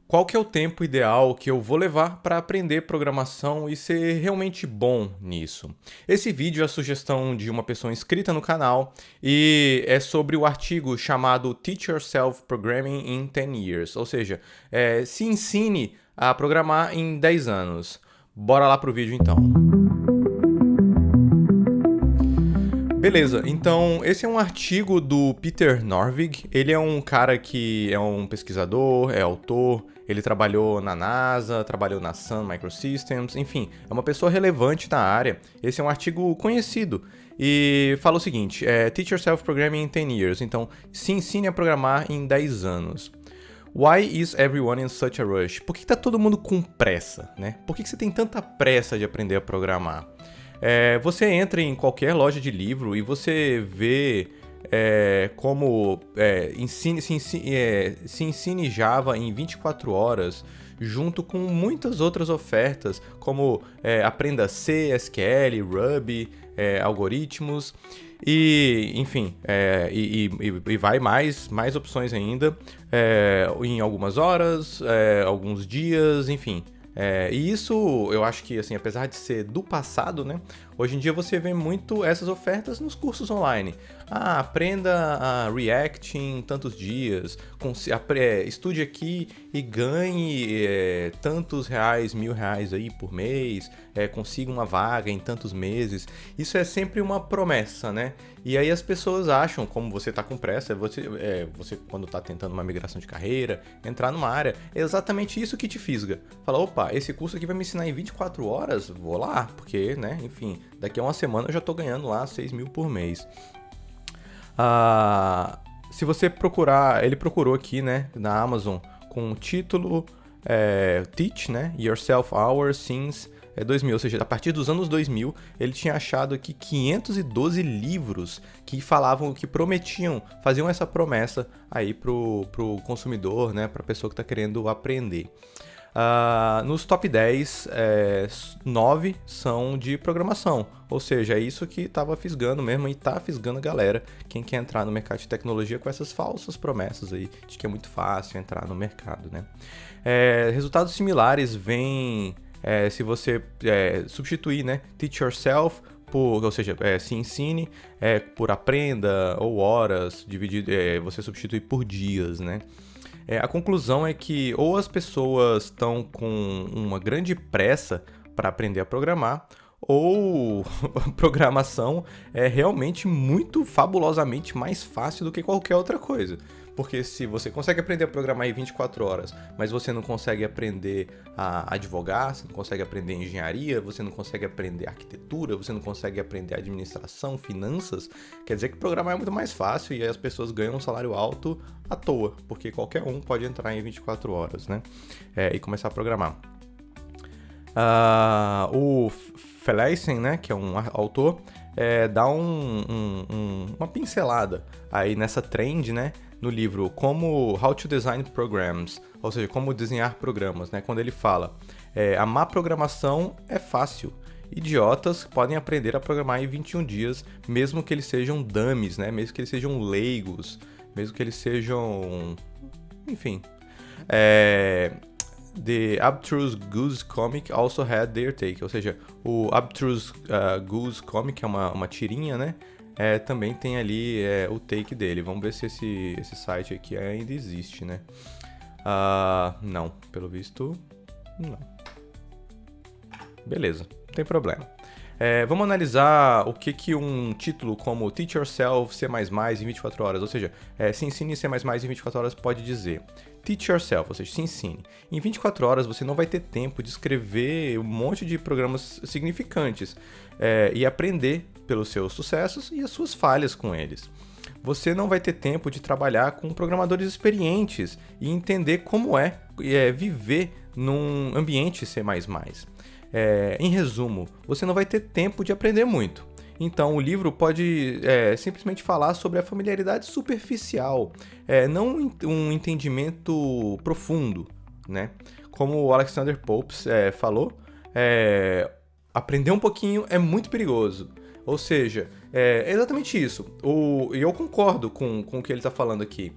Qual que é o tempo ideal que eu vou levar para aprender programação e ser realmente bom nisso? Esse vídeo é a sugestão de uma pessoa inscrita no canal e é sobre o artigo chamado Teach Yourself Programming in 10 Years, ou seja, se ensine a programar em 10 anos. Bora lá pro vídeo então. Beleza, então esse é um artigo do Peter Norvig. Ele é um cara que é um pesquisador, é autor, ele trabalhou na NASA, trabalhou na Sun Microsystems, enfim, é uma pessoa relevante na área. Esse é um artigo conhecido e fala o seguinte, Teach Yourself Programming in 10 Years, então se ensine a programar em 10 anos. Why is everyone in such a rush? Por que tá todo mundo com pressa, né? Por que você tem tanta pressa de aprender a programar? Você entra em qualquer loja de livro e você vê como se ensine Java em 24 horas, junto com muitas outras ofertas, como aprenda C, SQL, Ruby, algoritmos, e enfim, e vai mais opções ainda, em algumas horas, alguns dias, enfim. E isso, eu acho que, assim, apesar de ser do passado, né? Hoje em dia você vê muito essas ofertas nos cursos online. Aprenda a React em tantos dias, estude aqui e ganhe tantos reais, R$ 1.000 aí por mês, consiga uma vaga em tantos meses. Isso é sempre uma promessa, né? E aí as pessoas acham, como você está com pressa, você quando está tentando uma migração de carreira, entrar numa área, é exatamente isso que te fisga. Fala, opa, esse curso aqui vai me ensinar em 24 horas, vou lá, porque, né, enfim, daqui a uma semana eu já estou ganhando lá 6 mil por mês. Se você procurar, ele procurou aqui, né, na Amazon, com o título Teach, né, Yourself Hours Since 2000, ou seja, a partir dos anos 2000, ele tinha achado aqui 512 livros que falavam, que prometiam, faziam essa promessa aí pro consumidor, né, pra pessoa que está querendo aprender. Nos top 10, 9 são de programação, ou seja, é isso que estava fisgando mesmo e tá fisgando a galera, quem quer entrar no mercado de tecnologia com essas falsas promessas aí, de que é muito fácil entrar no mercado, né? Resultados similares vêm se você substituir, né, teach yourself, ou seja, se ensine, por aprenda ou horas, você substitui por dias, né? A conclusão é que ou as pessoas estão com uma grande pressa para aprender a programar, ou a programação é realmente muito fabulosamente mais fácil do que qualquer outra coisa. Porque se você consegue aprender a programar em 24 horas, mas você não consegue aprender a advogar, você não consegue aprender engenharia, você não consegue aprender arquitetura, você não consegue aprender administração, finanças, quer dizer que programar é muito mais fácil e aí as pessoas ganham um salário alto à toa, porque qualquer um pode entrar em 24 horas, né? E começar a programar. O Feleysen, né, que é um autor, dá uma pincelada aí nessa trend, né, no livro How to Design Programs, ou seja, como desenhar programas, né, quando ele fala a má programação é fácil, idiotas podem aprender a programar em 21 dias, mesmo que eles sejam dummies, né, mesmo que eles sejam leigos, mesmo que eles sejam, enfim. The Abstruse Goose Comic also had their take, ou seja, o Abstruse Goose Comic é uma tirinha, né? Também tem ali o take dele. Vamos ver se esse site aqui ainda existe, né? Não, pelo visto, não. Beleza, não tem problema. Vamos analisar o que um título como Teach Yourself C++ em 24 horas, ou seja, se ensine em C++ em 24 horas pode dizer. Teach yourself, ou seja, se ensine. Em 24 horas você não vai ter tempo de escrever um monte de programas significantes e aprender pelos seus sucessos e as suas falhas com eles. Você não vai ter tempo de trabalhar com programadores experientes e entender como é viver num ambiente C++. Em resumo, você não vai ter tempo de aprender muito. Então, o livro pode simplesmente falar sobre a familiaridade superficial, não um entendimento profundo, né? Como o Alexander Pope falou, aprender um pouquinho é muito perigoso. Ou seja, é exatamente isso. E eu concordo com o que ele está falando aqui.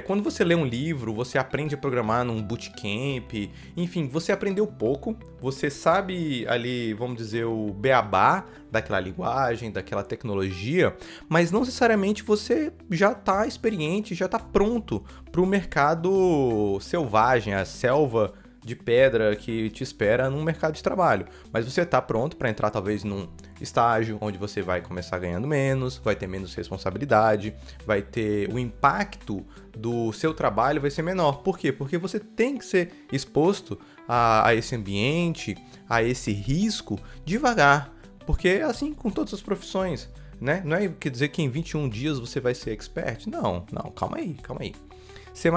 Quando você lê um livro, você aprende a programar num bootcamp, enfim, você aprendeu pouco, você sabe ali, vamos dizer, o beabá daquela linguagem, daquela tecnologia, mas não necessariamente você já está experiente, já está pronto para o mercado selvagem, a selva de pedra que te espera num mercado de trabalho. Mas você está pronto para entrar talvez num estágio onde você vai começar ganhando menos, vai ter menos responsabilidade, vai ter o impacto do seu trabalho vai ser menor. Por quê? Porque você tem que ser exposto a esse ambiente, a esse risco devagar. Porque é assim com todas as profissões, né? Não é quer dizer que em 21 dias você vai ser expert. Não, calma aí. C++.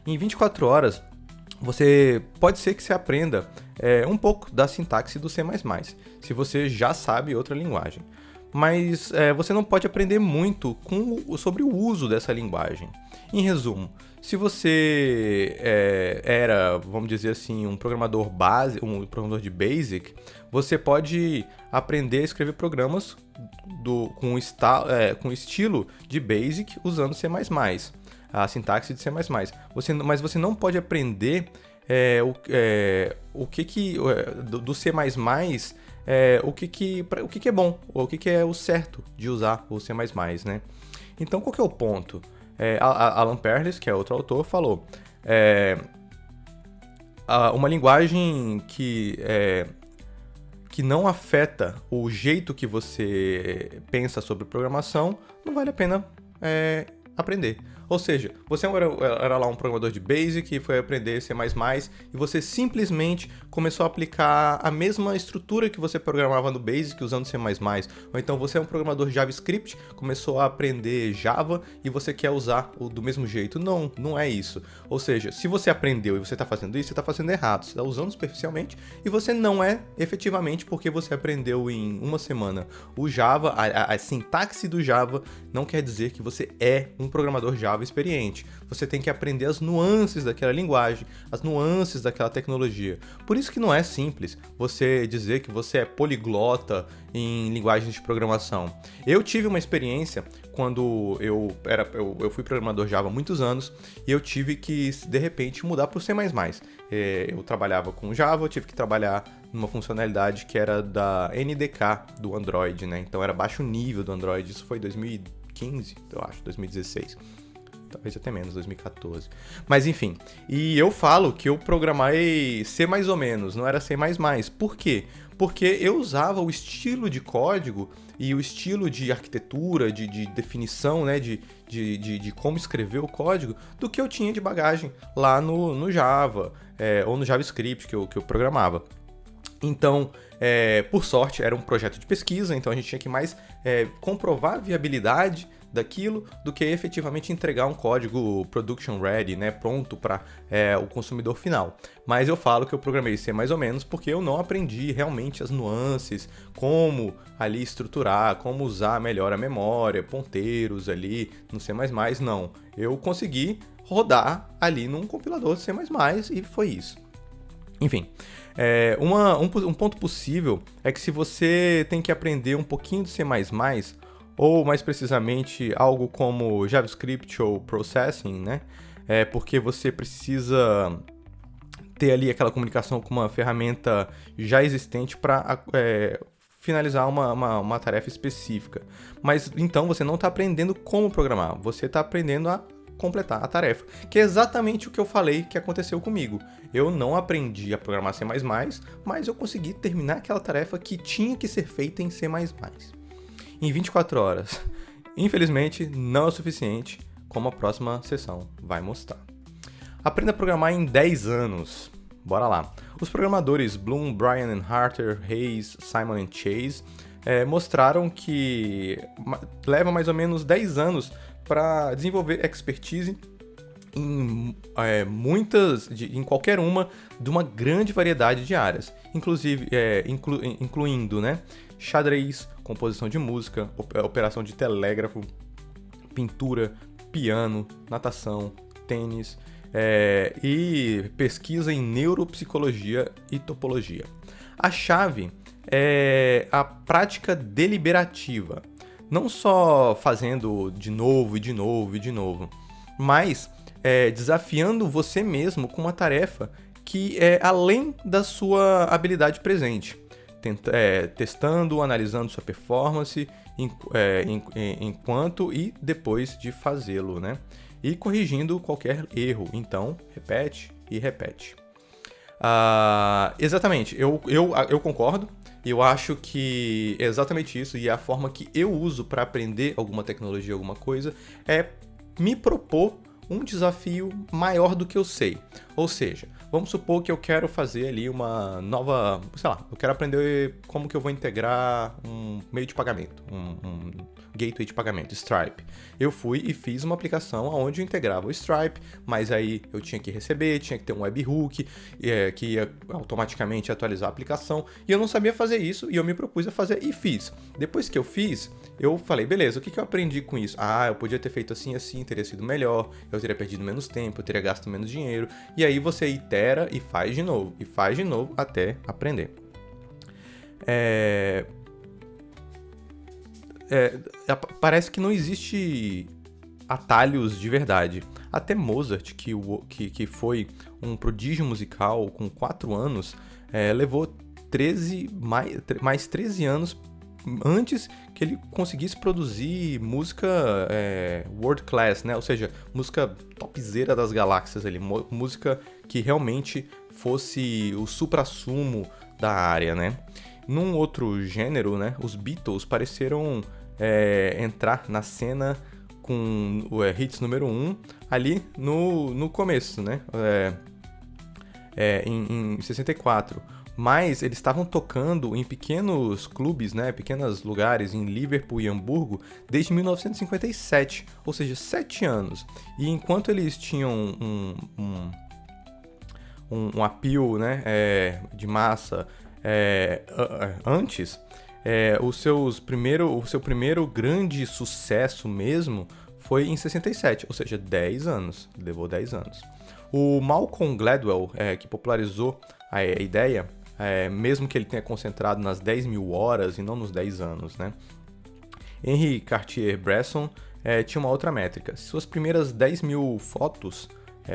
Em 24 horas, pode ser que você aprenda um pouco da sintaxe do C++, se você já sabe outra linguagem. Mas você não pode aprender muito sobre o uso dessa linguagem. Em resumo, se você era, vamos dizer assim, um programador de Basic, você pode aprender a escrever programas com estilo de Basic usando C++. A sintaxe de C++. Mas você não pode aprender do C++, o que é bom, ou o que é o certo de usar o C++, né? Então, qual que é o ponto? Alan Perlis, que é outro autor, falou uma linguagem que não afeta o jeito que você pensa sobre programação, não vale a pena aprender. Ou seja, você era lá um programador de Basic e foi aprender C++ e você simplesmente começou a aplicar a mesma estrutura que você programava no Basic usando C++. Ou então você é um programador JavaScript, começou a aprender Java e você quer usar do mesmo jeito. Não é isso. Ou seja, se você aprendeu e você está fazendo isso, você está fazendo errado. Você está usando superficialmente e você não é efetivamente porque você aprendeu em uma semana o Java, a sintaxe do Java não quer dizer que você é um programador Java experiente. Você tem que aprender as nuances daquela linguagem, as nuances daquela tecnologia. Por isso que não é simples você dizer que você é poliglota em linguagens de programação. Eu tive uma experiência quando eu fui programador Java há muitos anos e eu tive que, de repente, mudar para o C++. Eu trabalhava com Java, eu tive que trabalhar numa funcionalidade que era da NDK do Android, né? Então era baixo nível do Android, isso foi 2015, eu acho, 2016. Talvez até menos, 2014. Mas enfim, e eu falo que eu programei C mais ou menos, não era C++. Por quê? Porque eu usava o estilo de código e o estilo de arquitetura, de definição, né, de como escrever o código do que eu tinha de bagagem lá no Java, ou no JavaScript que eu programava. Então, por sorte, era um projeto de pesquisa, então a gente tinha que mais comprovar a viabilidade daquilo do que efetivamente entregar um código production ready, né, pronto para o consumidor final. Mas eu falo que eu programei C mais ou menos porque eu não aprendi realmente as nuances, como ali estruturar, como usar melhor a memória, ponteiros ali no C++, não. Eu consegui rodar ali num compilador de C++ e foi isso. Enfim, um ponto possível é que se você tem que aprender um pouquinho de C++, ou mais precisamente algo como JavaScript ou Processing, né? Porque você precisa ter ali aquela comunicação com uma ferramenta já existente para finalizar uma tarefa específica. Mas então você não está aprendendo como programar, você está aprendendo a completar a tarefa, que é exatamente o que eu falei que aconteceu comigo. Eu não aprendi a programar C++, mas eu consegui terminar aquela tarefa que tinha que ser feita em C++. Em 24 horas. Infelizmente, não é o suficiente, como a próxima sessão vai mostrar. Aprenda a programar em 10 anos. Bora lá. Os programadores Bloom, Bryan Harter, Hayes, Simon Chase mostraram que leva mais ou menos 10 anos para desenvolver expertise em qualquer uma de uma grande variedade de áreas, inclusive incluindo, né, xadrez, composição de música, operação de telégrafo, pintura, piano, natação, tênis e pesquisa em neuropsicologia e topologia. A chave é a prática deliberativa, não só fazendo de novo e de novo e de novo, mas desafiando você mesmo com uma tarefa que é além da sua habilidade presente. Testando, analisando sua performance enquanto e depois de fazê-lo, né? E corrigindo qualquer erro. Então, repete e repete. Exatamente, eu concordo. Eu acho que é exatamente isso, e a forma que eu uso para aprender alguma tecnologia, alguma coisa, é me propor um desafio maior do que eu sei. Ou seja, vamos supor que eu quero fazer ali uma nova, sei lá, eu quero aprender como que eu vou integrar um meio de pagamento, um gateway de pagamento, Stripe. Eu fui e fiz uma aplicação onde eu integrava o Stripe, mas aí eu tinha que receber, tinha que ter um webhook que ia automaticamente atualizar a aplicação, e eu não sabia fazer isso, e eu me propus a fazer e fiz. Depois que eu fiz, eu falei, beleza, o que eu aprendi com isso? Eu podia ter feito assim, teria sido melhor, eu teria perdido menos tempo, eu teria gasto menos dinheiro, e aí você itera e faz de novo até aprender. Parece que não existe atalhos de verdade. Até Mozart, que foi um prodígio musical com 4 anos, levou mais 13 anos antes que ele conseguisse produzir música world class, né? Ou seja, música topzera das galáxias ali, música que realmente fosse o suprassumo da área, né? Num outro gênero, né, os Beatles pareceram entrar na cena com o hits número 1 ali no começo, né? Em 64. Mas eles estavam tocando em pequenos clubes, né, pequenos lugares em Liverpool e Hamburgo desde 1957, ou seja, 7 anos. E enquanto eles tinham um appeal, né, de massa antes, o seu primeiro grande sucesso mesmo foi em 67, ou seja, 10 anos, levou 10 anos. O Malcolm Gladwell, que popularizou a ideia, mesmo que ele tenha concentrado nas 10 mil horas e não nos 10 anos, né? Henry Cartier-Bresson tinha uma outra métrica. Suas primeiras 10 mil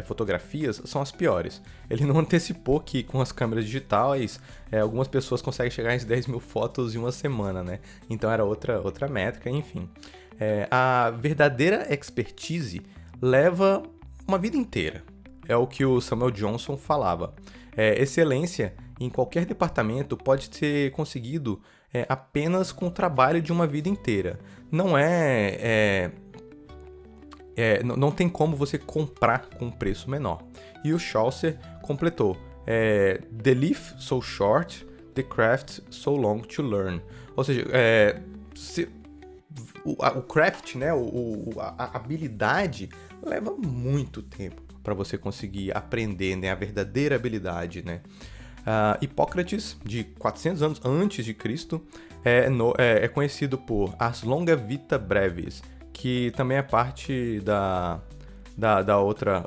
fotografias são as piores. Ele não antecipou que com as câmeras digitais algumas pessoas conseguem chegar em 10 mil fotos em uma semana, né? Então era outra métrica, enfim. A verdadeira expertise leva uma vida inteira. É o que o Samuel Johnson falava. Excelência em qualquer departamento pode ser conseguido apenas com o trabalho de uma vida inteira. Não tem como você comprar com um preço menor. E o Chaucer completou: The leaf so short, the craft so long to learn. Ou seja, o craft, né, a habilidade leva muito tempo para você conseguir aprender, né, a verdadeira habilidade, né? Hipócrates, de 400 anos antes de Cristo, é conhecido por Ars longa vita brevis, que também é parte da outra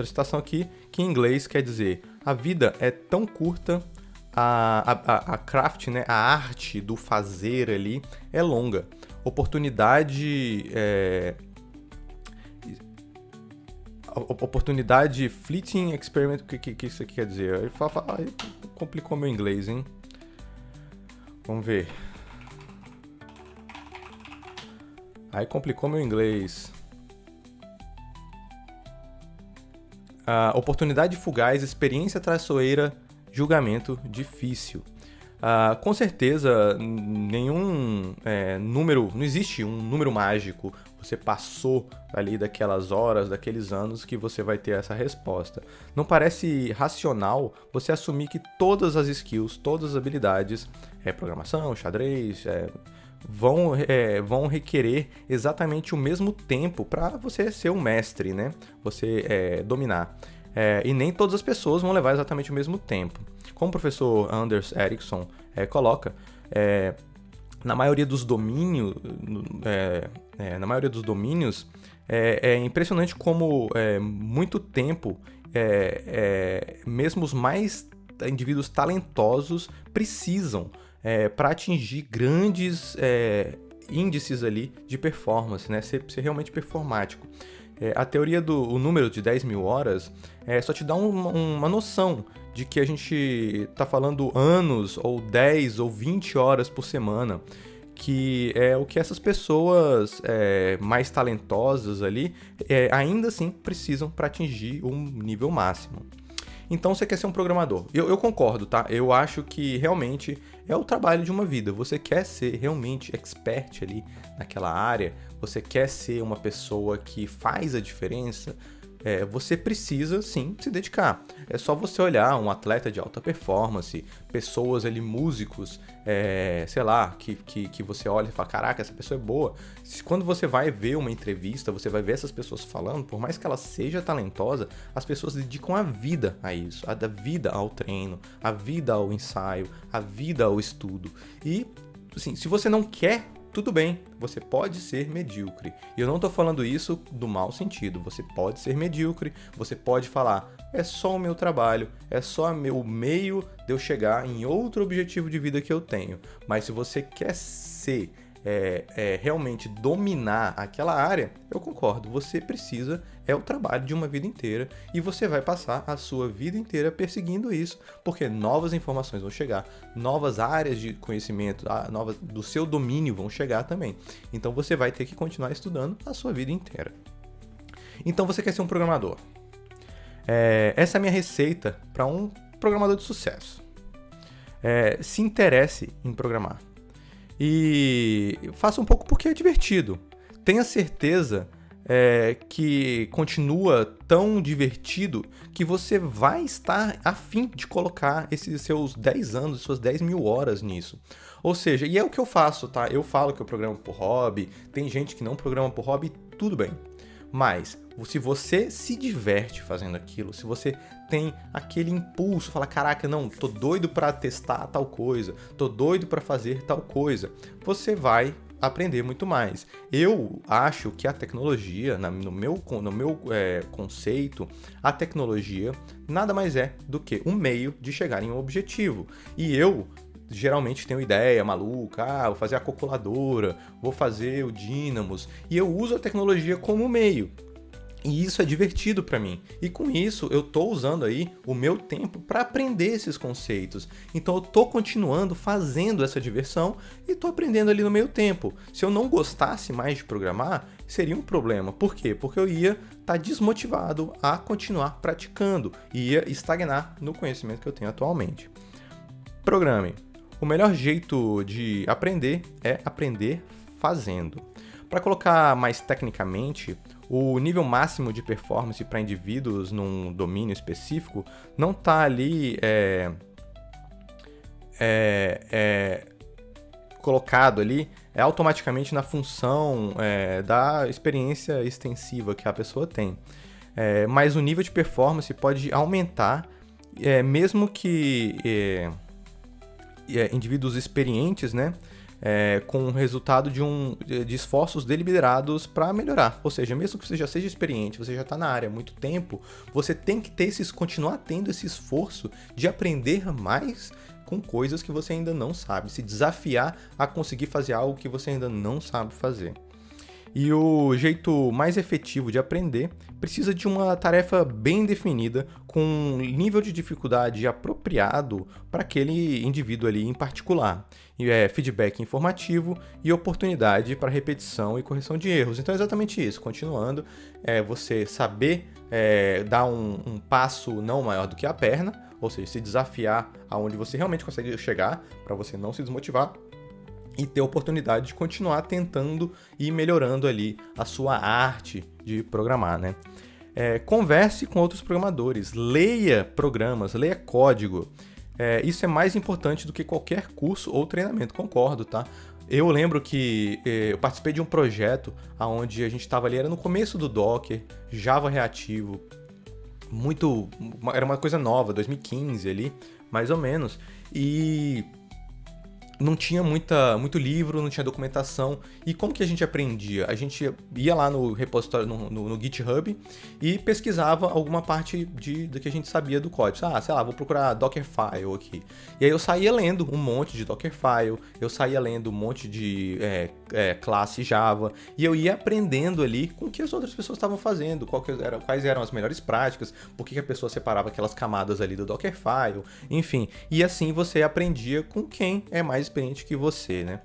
citação aqui, que em inglês quer dizer: a vida é tão curta, a craft, né, a arte do fazer ali é longa. Oportunidade fleeting experiment, o que isso aqui quer dizer? Aí complicou meu inglês, hein? Vamos ver. Aí complicou meu inglês. Oportunidade fugaz, experiência traiçoeira, julgamento difícil. Com certeza, nenhum número, não existe um número mágico. Você passou ali daquelas horas, daqueles anos que você vai ter essa resposta. Não parece racional você assumir que todas as skills, todas as habilidades, programação, xadrez, vão requerer exatamente o mesmo tempo para você ser um mestre, né? Você dominar. E nem todas as pessoas vão levar exatamente o mesmo tempo. Como o professor Anders Ericsson coloca, na maioria dos domínios, é impressionante como muito tempo, mesmo os mais indivíduos talentosos precisam para atingir grandes índices ali de performance, né? Ser realmente performático. A teoria do número de 10 mil horas só te dá uma noção de que a gente está falando anos, ou 10 ou 20 horas por semana, que é o que essas pessoas mais talentosas ali ainda assim precisam para atingir um nível máximo. Então você quer ser um programador. Eu concordo, tá? Eu acho que realmente é o trabalho de uma vida. Você quer ser realmente expert ali naquela área, você quer ser uma pessoa que faz a diferença, você precisa sim se dedicar. É só você olhar um atleta de alta performance, pessoas ali, músicos, sei lá, que você olha e fala, caraca, essa pessoa é boa. Quando você vai ver uma entrevista, você vai ver essas pessoas falando, por mais que ela seja talentosa, as pessoas dedicam a vida a isso, a vida ao treino, a vida ao ensaio, a vida ao estudo. E, assim, se você não quer, tudo bem, você pode ser medíocre. E eu não tô falando isso do mau sentido. Você pode ser medíocre, você pode falar, é só o meu trabalho, é só o meio de eu chegar em outro objetivo de vida que eu tenho. Mas se você quer ser, realmente dominar aquela área, eu concordo, você precisa, é o trabalho de uma vida inteira e você vai passar a sua vida inteira perseguindo isso, porque novas informações vão chegar, novas áreas de conhecimento, novas do seu domínio vão chegar também. Então você vai ter que continuar estudando a sua vida inteira. Então você quer ser um programador. Essa é a minha receita para um programador de sucesso. Se interesse em programar. E faça um pouco porque é divertido. Tenha certeza que continua tão divertido que você vai estar a fim de colocar esses seus 10 anos, suas 10 mil horas nisso. Ou seja, e é o que eu faço, tá? Eu falo que eu programo por hobby, tem gente que não programa por hobby, tudo bem. Mas, se você se diverte fazendo aquilo, se você tem aquele impulso, fala, caraca, não, tô doido pra testar tal coisa, tô doido pra fazer tal coisa, você vai aprender muito mais. Eu acho que a tecnologia, no meu conceito, a tecnologia nada mais é do que um meio de chegar em um objetivo. E eu geralmente tenho ideia maluca, vou fazer a calculadora, vou fazer o Dynamos, e eu uso a tecnologia como meio. E isso é divertido para mim. E com isso eu tô usando aí o meu tempo para aprender esses conceitos. Então eu tô continuando fazendo essa diversão e tô aprendendo ali no meio tempo. Se eu não gostasse mais de programar, seria um problema. Por quê? Porque eu ia estar desmotivado a continuar praticando e ia estagnar no conhecimento que eu tenho atualmente. Programe. O melhor jeito de aprender é aprender fazendo. Para colocar mais tecnicamente, o nível máximo de performance para indivíduos num domínio específico não está ali colocado ali automaticamente na função da experiência extensiva que a pessoa tem. Mas o nível de performance pode aumentar mesmo que indivíduos experientes, né, com o resultado de esforços deliberados para melhorar. Ou seja, mesmo que você já seja experiente, você já está na área há muito tempo, você tem que continuar tendo esse esforço de aprender mais com coisas que você ainda não sabe, se desafiar a conseguir fazer algo que você ainda não sabe fazer. E o jeito mais efetivo de aprender precisa de uma tarefa bem definida, com um nível de dificuldade apropriado para aquele indivíduo ali em particular. E feedback informativo e oportunidade para repetição e correção de erros. Então é exatamente isso. Continuando, você saber dar um passo não maior do que a perna, ou seja, se desafiar aonde você realmente consegue chegar, para você não se desmotivar, e ter a oportunidade de continuar tentando e melhorando ali a sua arte de programar, né? Converse com outros programadores, leia programas, leia código. Isso é mais importante do que qualquer curso ou treinamento, concordo, tá? Eu lembro que eu participei de um projeto onde a gente estava ali, era no começo do Docker, Java reativo, era uma coisa nova, 2015 ali, mais ou menos, e não tinha muito livro, não tinha documentação. E como que a gente aprendia? A gente ia lá no repositório, no GitHub, e pesquisava alguma parte do que a gente sabia do código. Sei lá, vou procurar Dockerfile aqui. E aí eu saía lendo um monte de Dockerfile, eu saía lendo um monte de classe Java, e eu ia aprendendo ali com o que as outras pessoas estavam fazendo, quais eram as melhores práticas, por que a pessoa separava aquelas camadas ali do Dockerfile, enfim. E assim você aprendia com quem é mais experiente que você, né?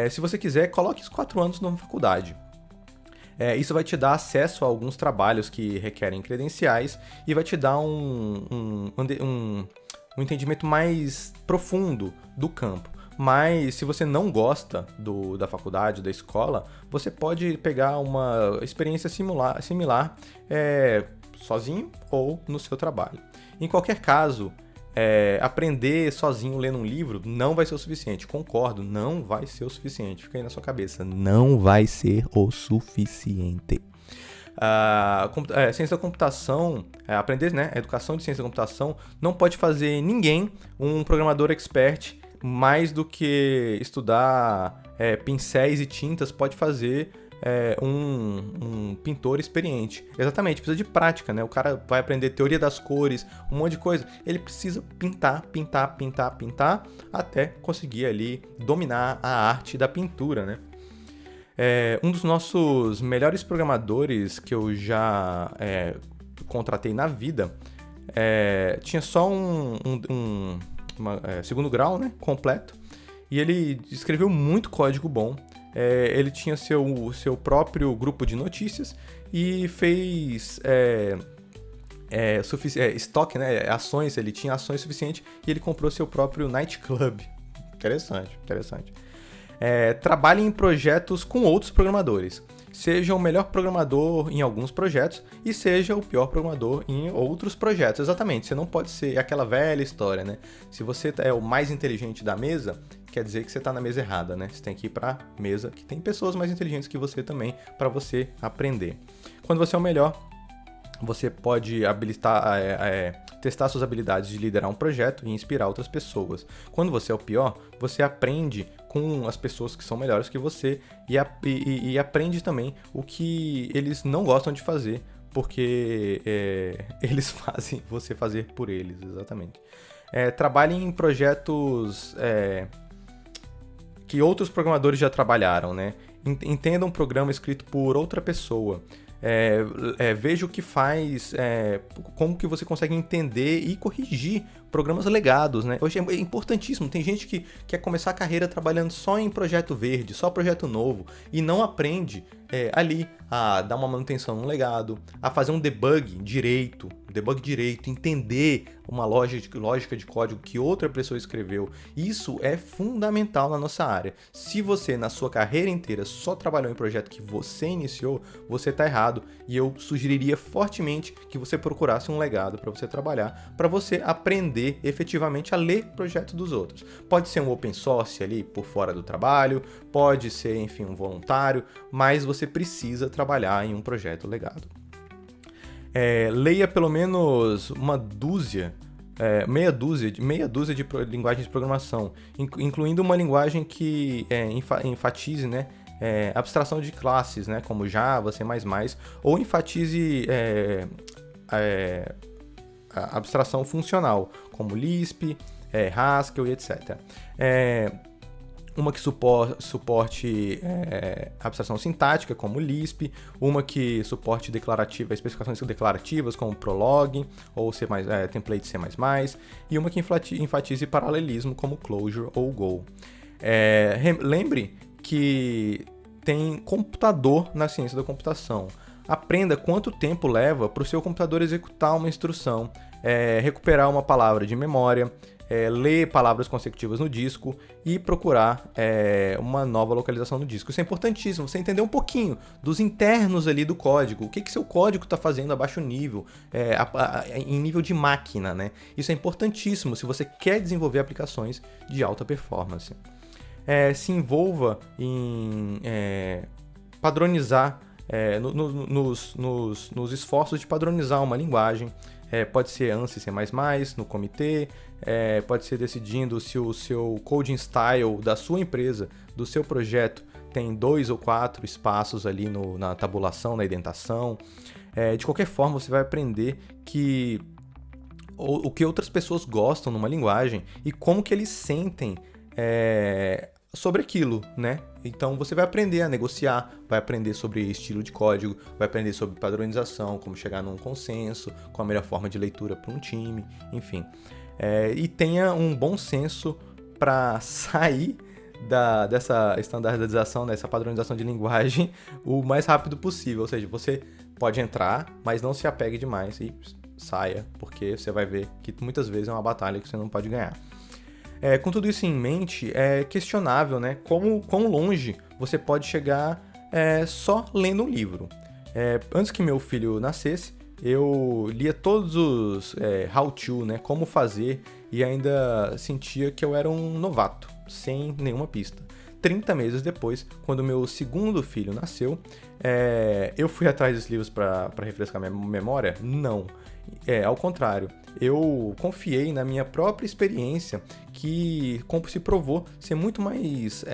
Se você quiser, coloque os 4 anos na faculdade. Isso vai te dar acesso a alguns trabalhos que requerem credenciais e vai te dar um entendimento mais profundo do campo. Mas se você não gosta da faculdade, da escola, você pode pegar uma experiência similar sozinho ou no seu trabalho. Em qualquer caso, aprender sozinho lendo um livro não vai ser o suficiente. Concordo, não vai ser o suficiente. Fica aí na sua cabeça. Não vai ser o suficiente. Ciência da computação, aprender, né? Educação de ciência da computação não pode fazer ninguém um programador expert mais do que estudar pincéis e tintas pode fazer um pintor experiente. Exatamente, precisa de prática, né? O cara vai aprender teoria das cores, um monte de coisa. Ele precisa pintar até conseguir ali dominar a arte da pintura, né? Um dos nossos melhores programadores que eu já contratei na vida tinha só segundo grau, né, completo, e ele escreveu muito código bom. Ele tinha seu próprio grupo de notícias e fez estoque, né, ações. Ele tinha ações suficientes e ele comprou seu próprio nightclub. Interessante. Trabalhe em projetos com outros programadores. Seja o melhor programador em alguns projetos e seja o pior programador em outros projetos. Exatamente, você não pode ser aquela velha história, né? Se você é o mais inteligente da mesa, quer dizer que você está na mesa errada, né? Você tem que ir para a mesa que tem pessoas mais inteligentes que você também, para você aprender. Quando você é o melhor, você pode testar suas habilidades de liderar um projeto e inspirar outras pessoas. Quando você é o pior, você aprende com as pessoas que são melhores que você e aprende também o que eles não gostam de fazer, porque eles fazem você fazer por eles, exatamente. Trabalhe em projetos que outros programadores já trabalharam, né? Entenda um programa escrito por outra pessoa. Veja o que faz, como que você consegue entender e corrigir programas legados, né? Hoje é importantíssimo, tem gente que quer começar a carreira trabalhando só em projeto verde, só projeto novo, e não aprende ali a dar uma manutenção no legado, a fazer um debug direito, entender uma lógica de código que outra pessoa escreveu. Isso é fundamental na nossa área. Se você, na sua carreira inteira, só trabalhou em projeto que você iniciou, você está errado, e eu sugeriria fortemente que você procurasse um legado para você trabalhar, para você aprender efetivamente a ler projetos dos outros. Pode ser um open source ali por fora do trabalho, pode ser, enfim, um voluntário, mas você precisa trabalhar em um projeto legado. Leia pelo menos meia dúzia de linguagens de programação, incluindo uma linguagem que enfatize, né, abstração de classes, né, como Java, C++, ou enfatize a abstração funcional, como Lisp, Haskell e etc. Uma que suporte abstração sintática, como Lisp, uma que suporte especificações declarativas, como Prolog, ou template C++, e uma que enfatize paralelismo, como Clojure ou Go. Lembre que tem computador na ciência da computação. Aprenda quanto tempo leva para o seu computador executar uma instrução, recuperar uma palavra de memória, ler palavras consecutivas no disco e procurar uma nova localização no disco. Isso é importantíssimo, você entender um pouquinho dos internos ali do código, o que seu código está fazendo a baixo nível, em nível de máquina, né? Isso é importantíssimo se você quer desenvolver aplicações de alta performance. Se envolva em padronizar, nos esforços de padronizar uma linguagem. pode ser ANSI, C++, no comitê, pode ser decidindo se o seu coding style da sua empresa, do seu projeto, tem 2 ou 4 espaços ali na tabulação, na indentação. De qualquer forma, você vai aprender o que outras pessoas gostam numa linguagem e como que eles sentem sobre aquilo, né? Então você vai aprender a negociar, vai aprender sobre estilo de código, vai aprender sobre padronização, como chegar num consenso, qual a melhor forma de leitura para um time, enfim. E tenha um bom senso para sair dessa estandarização, dessa padronização de linguagem o mais rápido possível. Ou seja, você pode entrar, mas não se apegue demais e saia, porque você vai ver que muitas vezes é uma batalha que você não pode ganhar. Com tudo isso em mente, é questionável, né, quão longe você pode chegar só lendo um livro. Antes que meu filho nascesse, eu lia todos os how-to, né, como fazer, e ainda sentia que eu era um novato, sem nenhuma pista. 30 meses depois, quando meu segundo filho nasceu, eu fui atrás dos livros para refrescar minha memória? Não. Ao contrário, eu confiei na minha própria experiência, que se provou ser muito mais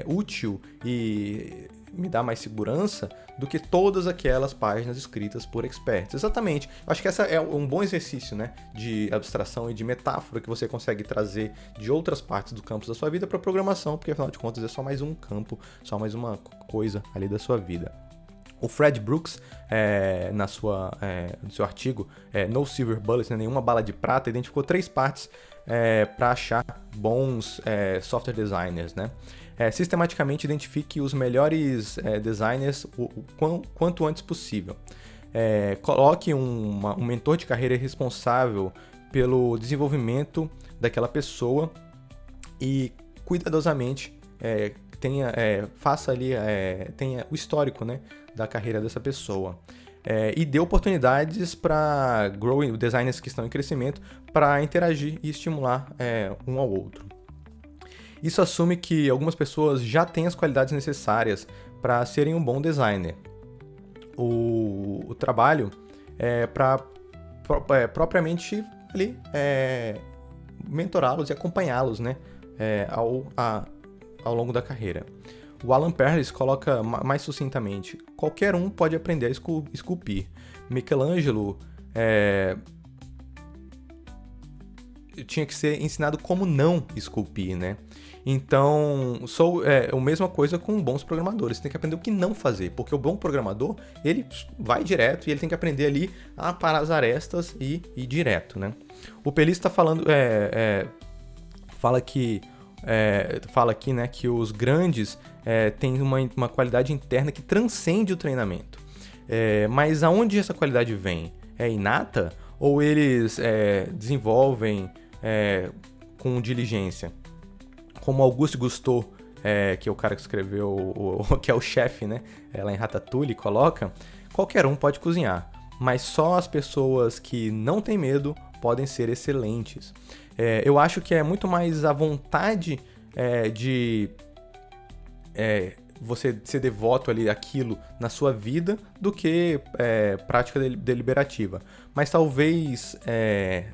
útil e me dá mais segurança do que todas aquelas páginas escritas por experts. Exatamente. Eu acho que essa é um bom exercício, né, de abstração e de metáfora que você consegue trazer de outras partes do campus da sua vida para a programação, porque afinal de contas é só mais um campo, só mais uma coisa ali da sua vida. O Fred Brooks, no seu artigo, No Silver Bullets, né, nenhuma bala de prata, identificou 3 partes para achar bons software designers, né? Sistematicamente identifique os melhores designers quanto antes possível. Coloque um mentor de carreira responsável pelo desenvolvimento daquela pessoa e cuidadosamente faça ali, tenha o histórico, né, da carreira dessa pessoa. E dê oportunidades para designers que estão em crescimento para interagir e estimular um ao outro. Isso assume que algumas pessoas já têm as qualidades necessárias para serem um bom designer. O trabalho é para propriamente ali, mentorá-los e acompanhá-los, né, ao longo da carreira. O Alan Perlis coloca mais sucintamente: qualquer um pode aprender a esculpir. Michelangelo tinha que ser ensinado como não esculpir, né? Então, a mesma coisa com bons programadores. Você tem que aprender o que não fazer, porque o bom programador, ele vai direto e ele tem que aprender ali a parar as arestas e ir direto, né? O Perlis está falando, fala aqui, né, que os grandes têm uma qualidade interna que transcende o treinamento. Mas aonde essa qualidade vem? É inata? Ou eles desenvolvem com diligência? Como Auguste Gusteau, que é o cara que escreveu, que é o chefe, né, lá em Ratatouille, coloca: qualquer um pode cozinhar, mas só as pessoas que não têm medo podem ser excelentes. Eu acho que é muito mais a vontade de você ser devoto ali àquilo na sua vida do que prática deliberativa. Mas talvez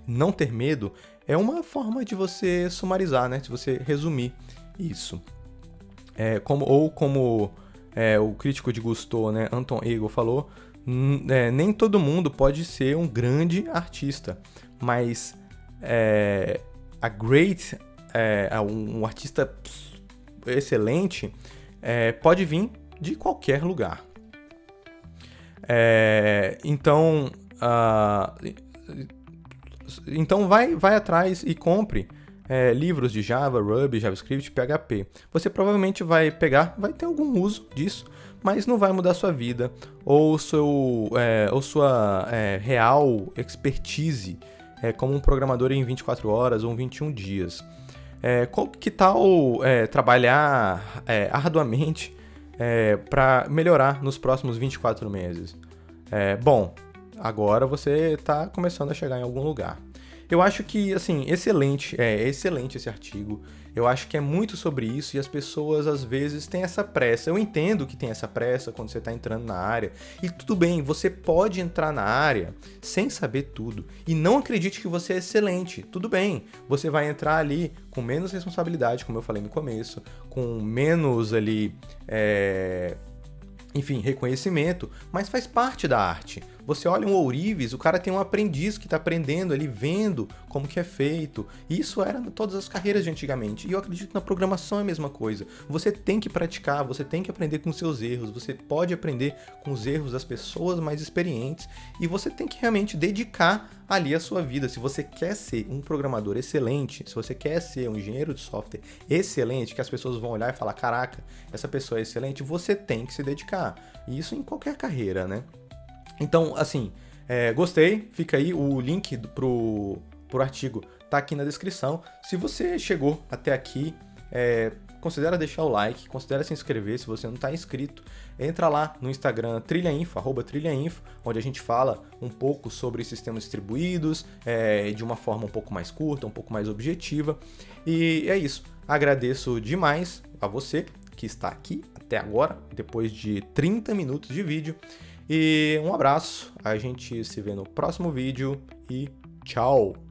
não ter medo é uma forma de você sumarizar, né? De você resumir isso. Como o crítico de Gusteau, né, Anton Ego, falou, nem todo mundo pode ser um grande artista, mas um artista excelente pode vir de qualquer lugar. Então vai atrás e compre livros de Java, Ruby, JavaScript, PHP. Você provavelmente vai ter algum uso disso, mas não vai mudar a sua vida ou sua real expertise como um programador em 24 horas ou 21 dias. Que tal trabalhar arduamente para melhorar nos próximos 24 meses? Bom, agora você está começando a chegar em algum lugar. Eu acho que, assim, excelente esse artigo. Eu acho que é muito sobre isso e as pessoas, às vezes, têm essa pressa. Eu entendo que tem essa pressa quando você está entrando na área. E tudo bem, você pode entrar na área sem saber tudo. E não acredite que você é excelente. Tudo bem, você vai entrar ali com menos responsabilidade, como eu falei no começo, com menos ali, enfim, reconhecimento, mas faz parte da arte. Você olha um ourives, o cara tem um aprendiz que está aprendendo ali, vendo como que é feito. Isso era em todas as carreiras de antigamente. E eu acredito que na programação é a mesma coisa. Você tem que praticar, você tem que aprender com seus erros, você pode aprender com os erros das pessoas mais experientes e você tem que realmente dedicar ali a sua vida. Se você quer ser um programador excelente, se você quer ser um engenheiro de software excelente, que as pessoas vão olhar e falar, caraca, essa pessoa é excelente, você tem que se dedicar. E isso em qualquer carreira, né? Então, assim, gostei, fica aí o link pro artigo, tá aqui na descrição. Se você chegou até aqui, considera deixar o like, considera se inscrever se você não está inscrito. Entra lá no Instagram trilhainfo, @trilhainfo, onde a gente fala um pouco sobre sistemas distribuídos, de uma forma um pouco mais curta, um pouco mais objetiva. E é isso, agradeço demais a você que está aqui até agora, depois de 30 minutos de vídeo. E um abraço, a gente se vê no próximo vídeo e tchau!